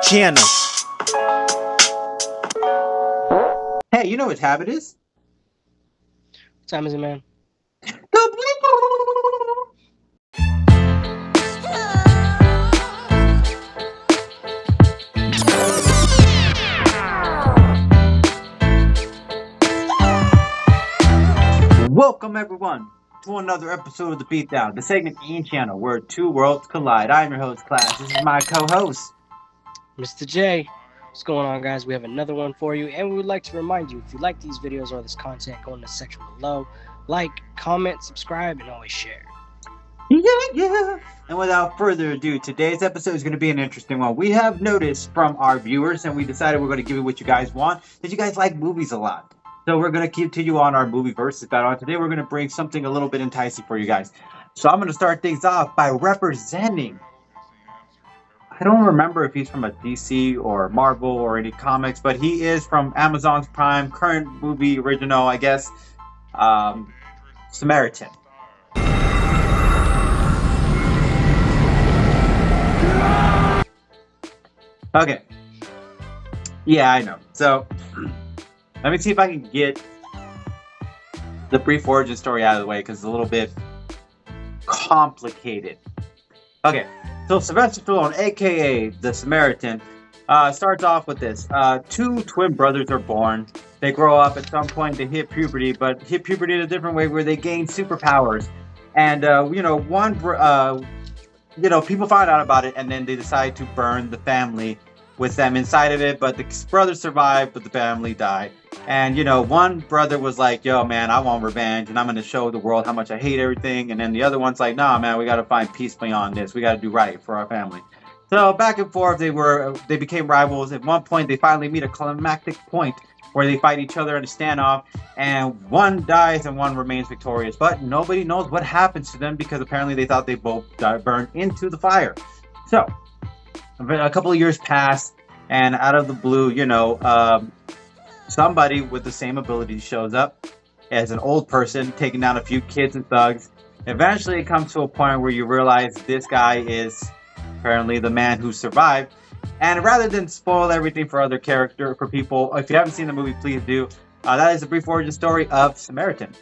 channel. Hey, you know what time it is? What time is it, man? Welcome everyone to another episode of the Beatdown, the segment and channel where two worlds collide. I'm your host, Class. This is my co-host, Mr. J. What's going on, guys? We have another one for you, and we would like to remind you, if you like these videos or this content, go in the section below. Like, comment, subscribe, and always share. Yeah. And without further ado, today's episode is going to be an interesting one. We have noticed from our viewers, and we decided we're going to give you what you guys want, that you guys like movies a lot. So we're going to continue on our movie versus battle. Today we're going to bring something a little bit enticing for you guys. So I'm going to start things off by representing. I don't remember if he's from a DC or Marvel or any comics, but he is from Amazon's Prime, current movie original, I guess, Samaritan. Okay. Yeah, I know. So, let me see if I can get the brief origin story out of the way, because it's a little bit complicated. Okay, so Sylvester Stallone, aka the Samaritan, starts off with this. Two twin brothers are born. They grow up at some point, they hit puberty, but hit puberty in a different way where they gain superpowers. And, people find out about it, and then they decide to burn the family with them inside of it, but the brothers survive, but the family die. And, one brother was like, yo, man, I want revenge, and I'm going to show the world how much I hate everything. And then the other one's like, nah, man, we got to find peace beyond this. We got to do right for our family. So back and forth, they became rivals. At one point, they finally meet a climactic point where they fight each other in a standoff, and one dies and one remains victorious. But nobody knows what happens to them, because apparently they thought they both burned into the fire. So a couple of years pass, and out of the blue, somebody with the same ability shows up as an old person, taking down a few kids and thugs. Eventually, it comes to a point where you realize this guy is apparently the man who survived. And rather than spoil everything for people, if you haven't seen the movie, please do. That is a brief origin story of Samaritan.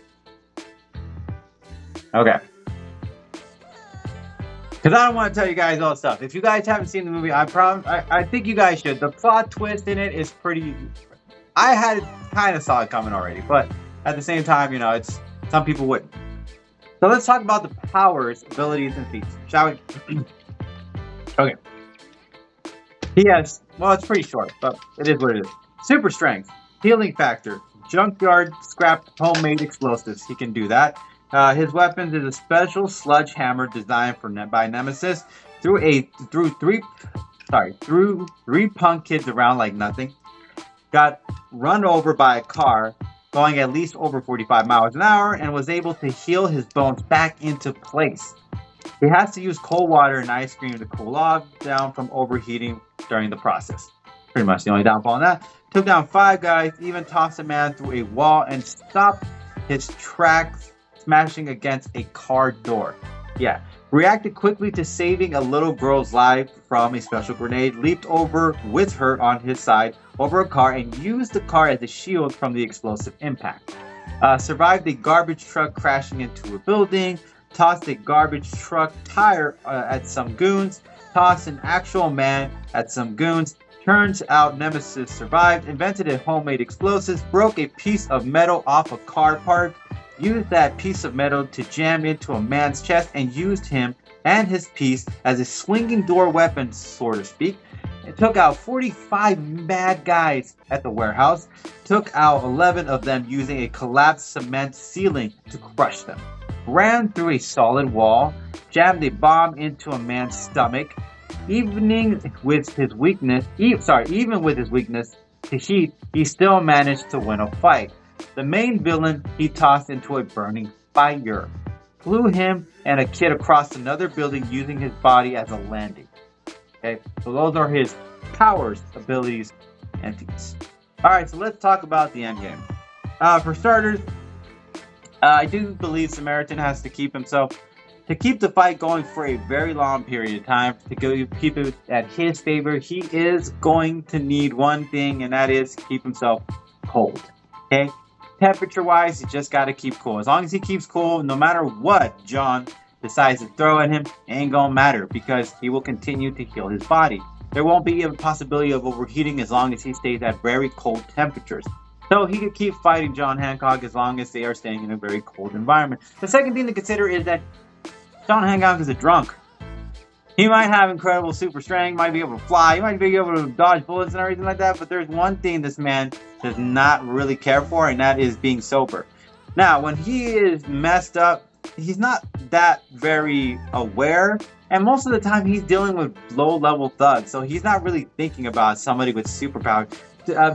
Okay. Because I don't want to tell you guys all the stuff. If you guys haven't seen the movie, I think you guys should. The plot twist in it is pretty... I kind of saw it coming already, but at the same time, it's some people wouldn't. So let's talk about the powers, abilities, and feats, shall we? Okay. He has, it's pretty short, but it is what it is. Super strength, healing factor, junkyard scrap homemade explosives. He can do that. His weapons is a special sledgehammer designed by Nemesis. Threw three punk kids around like nothing. Got run over by a car going at least over 45 miles an hour, and was able to heal his bones back into place. He has to use cold water and ice cream to cool off down from overheating during the process. Pretty much the only downfall on that. Took down 5 guys, even tossed a man through a wall and stopped his tracks, smashing against a car door. Yeah. Reacted quickly to saving a little girl's life from a special grenade, leaped over with her on his side over a car, and used the car as a shield from the explosive impact. Survived a garbage truck crashing into a building, tossed a garbage truck tire at some goons, tossed an actual man at some goons. Turns out Nemesis survived, invented a homemade explosives, broke a piece of metal off a car part, used that piece of metal to jam into a man's chest, and used him and his piece as a swinging door weapon, so to speak. It took out 45 mad guys at the warehouse, took out 11 of them using a collapsed cement ceiling to crush them, ran through a solid wall, jammed a bomb into a man's stomach. Even with his weakness to heat, he still managed to win a fight. The main villain he tossed into a burning fire, flew him and a kid across another building using his body as a landing. Okay, so those are his powers, abilities, and feats. Alright, so let's talk about the endgame. For starters, I do believe Samaritan has to keep himself to keep the fight going for a very long period of time, to keep it at his favor, he is going to need one thing, and that is keep himself cold. Okay? Temperature-wise, he just got to keep cool. As long as he keeps cool, no matter what John decides to throw at him, it ain't going to matter because he will continue to heal his body. There won't be a possibility of overheating as long as he stays at very cold temperatures. So he could keep fighting John Hancock as long as they are staying in a very cold environment. The second thing to consider is that John Hancock is a drunk. He might have incredible super strength, might be able to fly, he might be able to dodge bullets and everything like that, but there's one thing this man does not really care for, and that is being sober. Now, when he is messed up, he's not that very aware, and most of the time he's dealing with low-level thugs, so he's not really thinking about somebody with superpowers.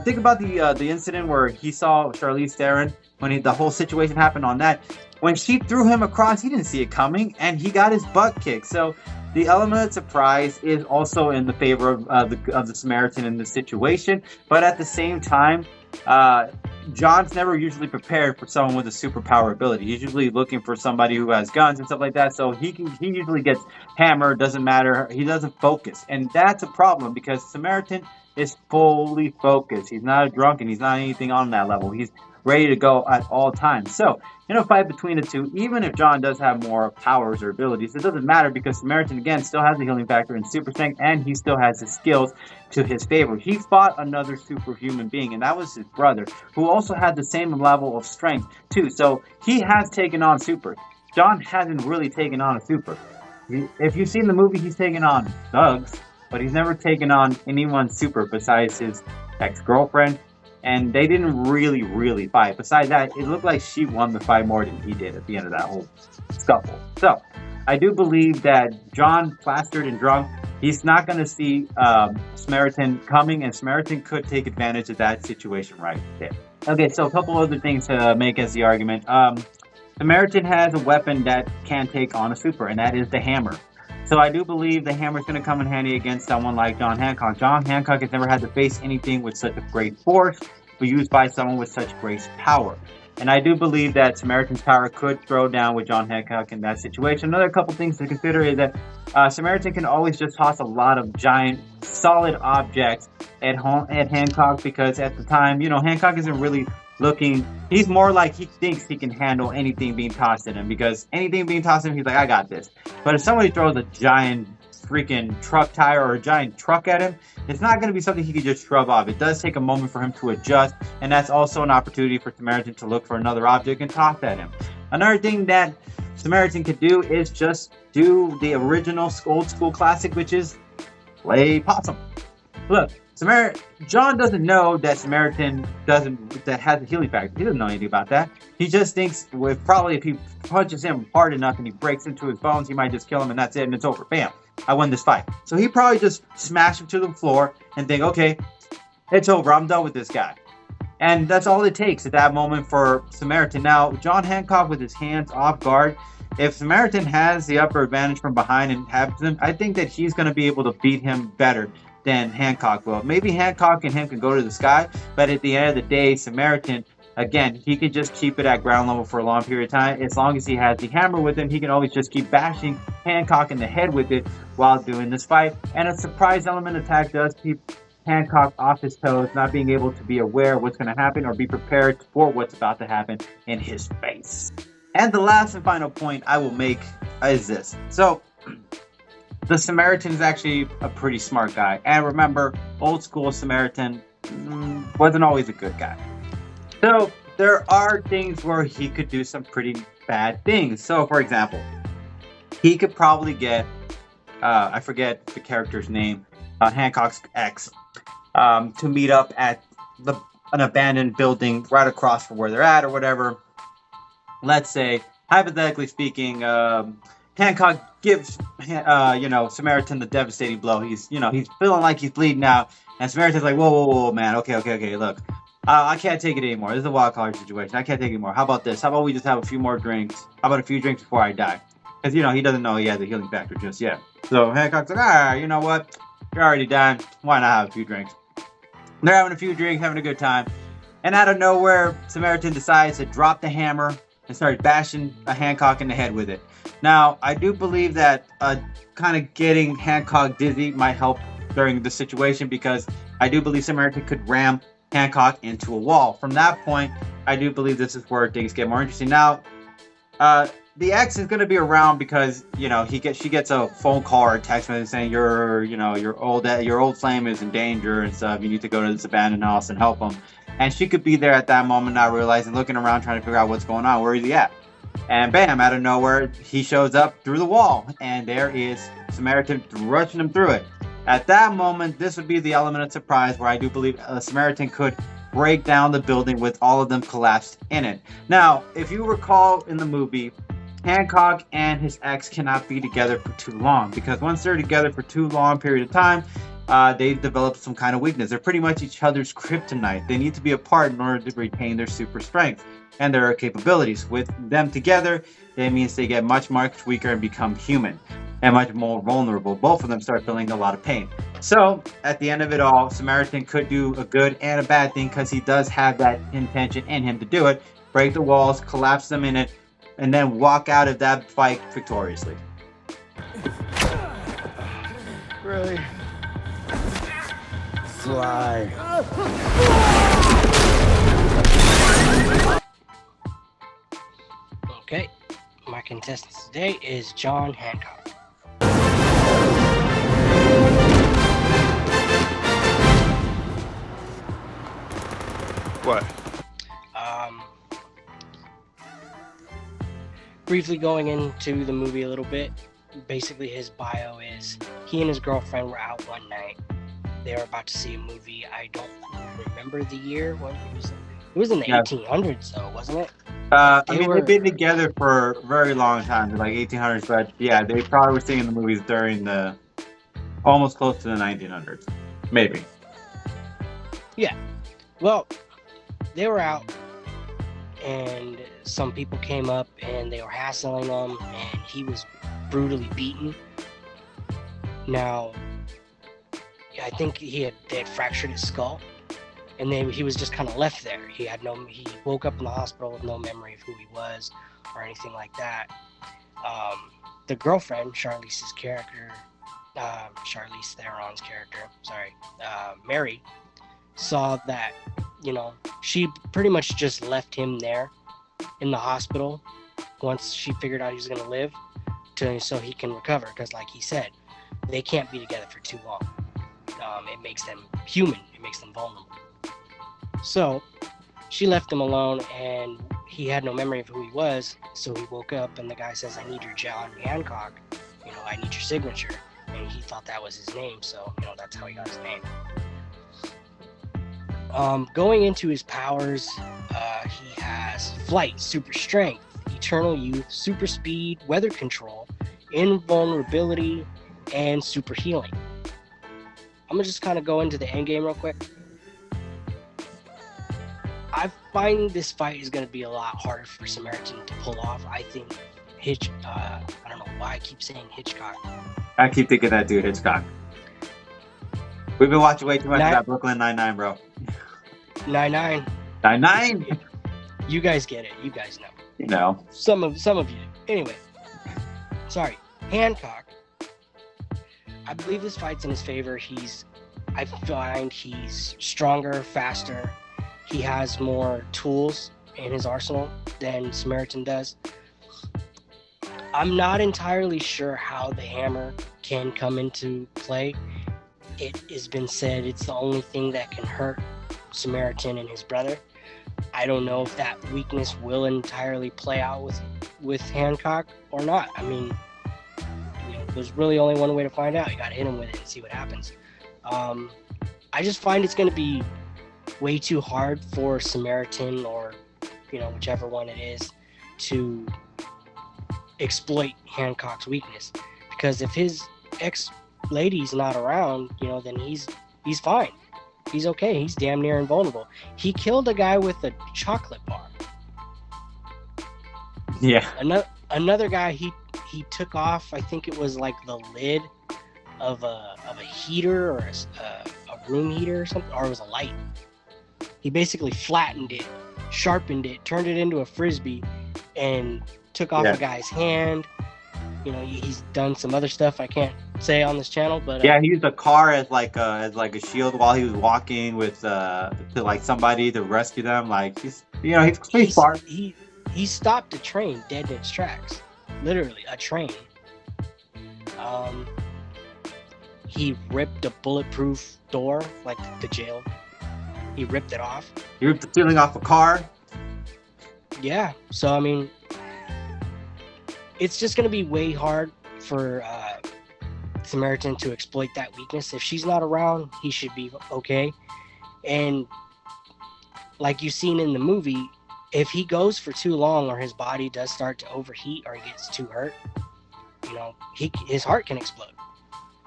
Think about the incident where he saw Charlize Theron, when the whole situation happened on that. When she threw him across, he didn't see it coming, and he got his butt kicked. So the element of surprise is also in the favor of the Samaritan in this situation. But at the same time, John's never usually prepared for someone with a superpower ability. He's usually looking for somebody who has guns and stuff like that. So he usually gets hammered. Doesn't matter. He doesn't focus, and that's a problem because Samaritan is fully focused. He's not a drunk, and he's not anything on that level. He's ready to go at all times. So in a fight between the two, even if John does have more powers or abilities, it doesn't matter because Samaritan, again, still has the healing factor in super strength, and he still has his skills to his favor. He fought another superhuman being, and that was his brother, who also had the same level of strength, too. So he has taken on super. John hasn't really taken on a super. If you've seen the movie, he's taken on thugs, but he's never taken on anyone super besides his ex-girlfriend. And they didn't really fight. Besides that, it looked like she won the fight more than he did at the end of that whole scuffle. So, I do believe that John, plastered and drunk, he's not going to see Samaritan coming, and Samaritan could take advantage of that situation right there. Okay, so a couple other things to make as the argument. Samaritan has a weapon that can take on a super, and that is the hammer. So I do believe the hammer is going to come in handy against someone like John Hancock. John Hancock has never had to face anything with such a great force, but used by someone with such great power. And I do believe that Samaritan's power could throw down with John Hancock in that situation. Another couple things to consider is that Samaritan can always just toss a lot of giant, solid objects at Hancock because at the time, Hancock isn't really looking. He's more like he thinks he can handle anything being tossed at him because anything being tossed at him, he's like, I got this. But if somebody throws a giant freaking truck tire or a giant truck at him, it's not going to be something he can just shrug off. It does take a moment for him to adjust, and that's also an opportunity for Samaritan to look for another object and toss at him. Another thing that Samaritan could do is just do the original old school classic, which is play possum. Look, John doesn't know that Samaritan that has a healing factor. He doesn't know anything about that. He just thinks if he punches him hard enough and he breaks into his bones, he might just kill him and that's it and it's over. Bam, I won this fight. So he probably just smashed him to the floor and think, okay, it's over. I'm done with this guy. And that's all it takes at that moment for Samaritan. Now, John Hancock with his hands off guard, if Samaritan has the upper advantage from behind and has him, I think that he's going to be able to beat him better than Hancock will. Maybe Hancock and him can go to the sky, but at the end of the day, Samaritan, again, he can just keep it at ground level for a long period of time. As long as he has the hammer with him, he can always just keep bashing Hancock in the head with it while doing this fight. And a surprise element attack does keep Hancock off his toes, not being able to be aware of what's going to happen or be prepared for what's about to happen in his face. And the last and final point I will make is this. So, the Samaritan is actually a pretty smart guy. And remember, old school Samaritan wasn't always a good guy. So there are things where he could do some pretty bad things. So for example, he could probably get, I forget the character's name, Hancock's ex, to meet up at an abandoned building right across from where they're at or whatever. Let's say, hypothetically speaking, Hancock gives, Samaritan the devastating blow. He's feeling like he's bleeding out, and Samaritan's like, whoa, man, okay, look, I can't take it anymore. This is a wild card situation. I can't take it anymore. How about this? How about we just have a few more drinks? How about a few drinks before I die? Because, he doesn't know he has a healing factor just yet. So Hancock's like, you know what? You're already dying. Why not have a few drinks? They're having a few drinks, having a good time. And out of nowhere, Samaritan decides to drop the hammer and start bashing a Hancock in the head with it. Now, I do believe that kind of getting Hancock dizzy might help during the situation because I do believe Samaritan could ram Hancock into a wall. From that point, I do believe this is where things get more interesting. Now, uh, the ex is going to be around because she gets a phone call or a text message saying your old flame is in danger and stuff. You need to go to this abandoned house and help him. And she could be there at that moment, not realizing, looking around, trying to figure out what's going on. Where is he at? And bam, out of nowhere, he shows up through the wall, and there is Samaritan rushing him through it. At that moment, this would be the element of surprise where I do believe Samaritan could break down the building with all of them collapsed in it. Now, if you recall in the movie, Hancock and his ex cannot be together for too long because once they're together for too long period of time, they've developed some kind of weakness. They're pretty much each other's kryptonite. They need to be apart in order to retain their super strength and their capabilities. With them together, that means they get much weaker and become human and much more vulnerable. Both of them start feeling a lot of pain. So, at the end of it all, Samaritan could do a good and a bad thing because he does have that intention in him to do it. Break the walls, collapse them in it, and then walk out of that fight victoriously. Really? Fly. Okay. My contestant today is John Hancock. What? Briefly going into the movie a little bit, basically his bio is he and his girlfriend were out one night. They were about to see a movie. I don't remember the year. What it was in the 1800s though, wasn't it? They've been together for a very long time, like 1800s, but yeah, they probably were seeing the movies during the almost close to the 1900s, maybe. Yeah. Well, they were out, and some people came up and they were hassling him, and he was brutally beaten. Now, I think they had fractured his skull, and he was just kind of left there. He woke up in the hospital with no memory of who he was or anything like that. The girlfriend, Charlize Theron's character, Mary, saw that, she pretty much just left him there in the hospital once she figured out he was going to live so he can recover, because like he said, they can't be together for too long. It makes them human. It makes them vulnerable. So she left him alone, and he had no memory of who he was. So he woke up, and the guy says, "I need your John Hancock. I need your signature." And he thought that was his name, so that's how he got his name. Going into his powers, he has flight, super strength, eternal youth, super speed, weather control, invulnerability, and super healing. I'm gonna just kind of go into the end game real quick. I find this fight is gonna be a lot harder for Samaritan to pull off. I think I don't know why I keep saying Hitchcock. I keep thinking that dude Hitchcock. We've been watching way too much of that Brooklyn Nine-Nine, bro. 9-9. 9-9? You guys get it. You guys know. You know. Some of you do. Anyway. Sorry. Hancock. I believe this fight's in his favor. I find he's stronger, faster. He has more tools in his arsenal than Samaritan does. I'm not entirely sure how the hammer can come into play. It has been said it's the only thing that can hurt Samaritan and his brother. I don't know if that weakness will entirely play out with Hancock or not. I mean, there's really only one way to find out. You gotta hit him with it and see what happens. I just find it's gonna be way too hard for Samaritan, or whichever one it is, to exploit Hancock's weakness, because if his ex-lady's not around, then he's fine. He's okay. He's damn near invulnerable. He killed a guy with a chocolate bar. Yeah. Another guy, he took off, I think it was like the lid of a heater or a room heater or something, or it was a light. He basically flattened it, sharpened it, turned it into a frisbee, and took off a guy's hand. He's done some other stuff I can't say on this channel, but Yeah, he used a car as like a shield while he was walking with to like somebody to rescue them. Like he's he's smart. he stopped a train dead in its tracks, literally a train. He ripped a bulletproof door, like the jail. He ripped it off. He ripped the ceiling off a car. Yeah, so I mean, it's just gonna be way hard for Samaritan to exploit that weakness. If she's not around, he should be okay. And like you've seen in the movie, if he goes for too long or his body does start to overheat or he gets too hurt, his heart can explode.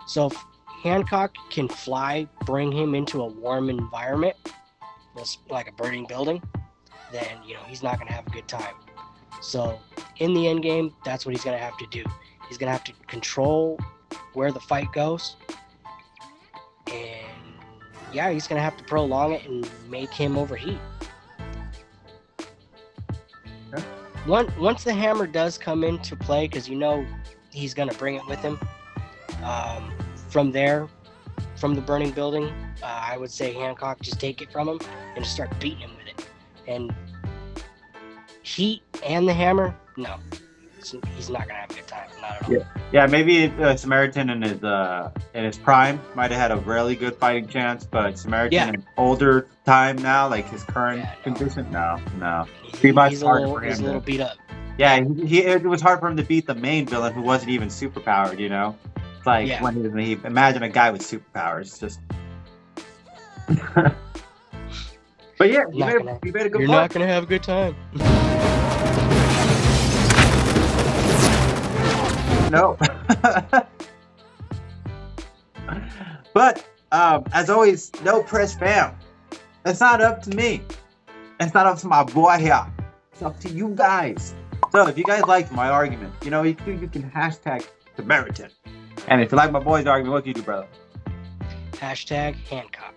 So if Hancock can fly, bring him into a warm environment, like a burning building, then he's not going to have a good time. So in the end game, that's what he's going to have to do. He's going to have to control where the fight goes, and yeah, he's going to have to prolong it and make him overheat. Okay. Once the hammer does come into play, because he's going to bring it with him, from the burning building, I would say Hancock just take it from him and just start beating him with it. And heat and the hammer, no, he's not gonna have a good time, not at all. Yeah, maybe Samaritan in his prime might have had a really good fighting chance, but Samaritan in older time now, like his current condition, no. He's a little beat up. Yeah, it was hard for him to beat the main villain who wasn't even superpowered. It's like when he imagine a guy with superpowers, just. But yeah, you made a good point. You're not gonna have a good time. No. But as always, no press fam. It's not up to me. It's not up to my boy here. It's up to you guys. So if you guys liked my argument, you can hashtag Samaritan. And if you like my boy's argument, what do you do, brother? Hashtag Hancock.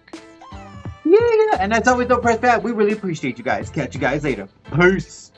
Yeah. And that's always no press fam. We really appreciate you guys. Catch you guys later. Peace.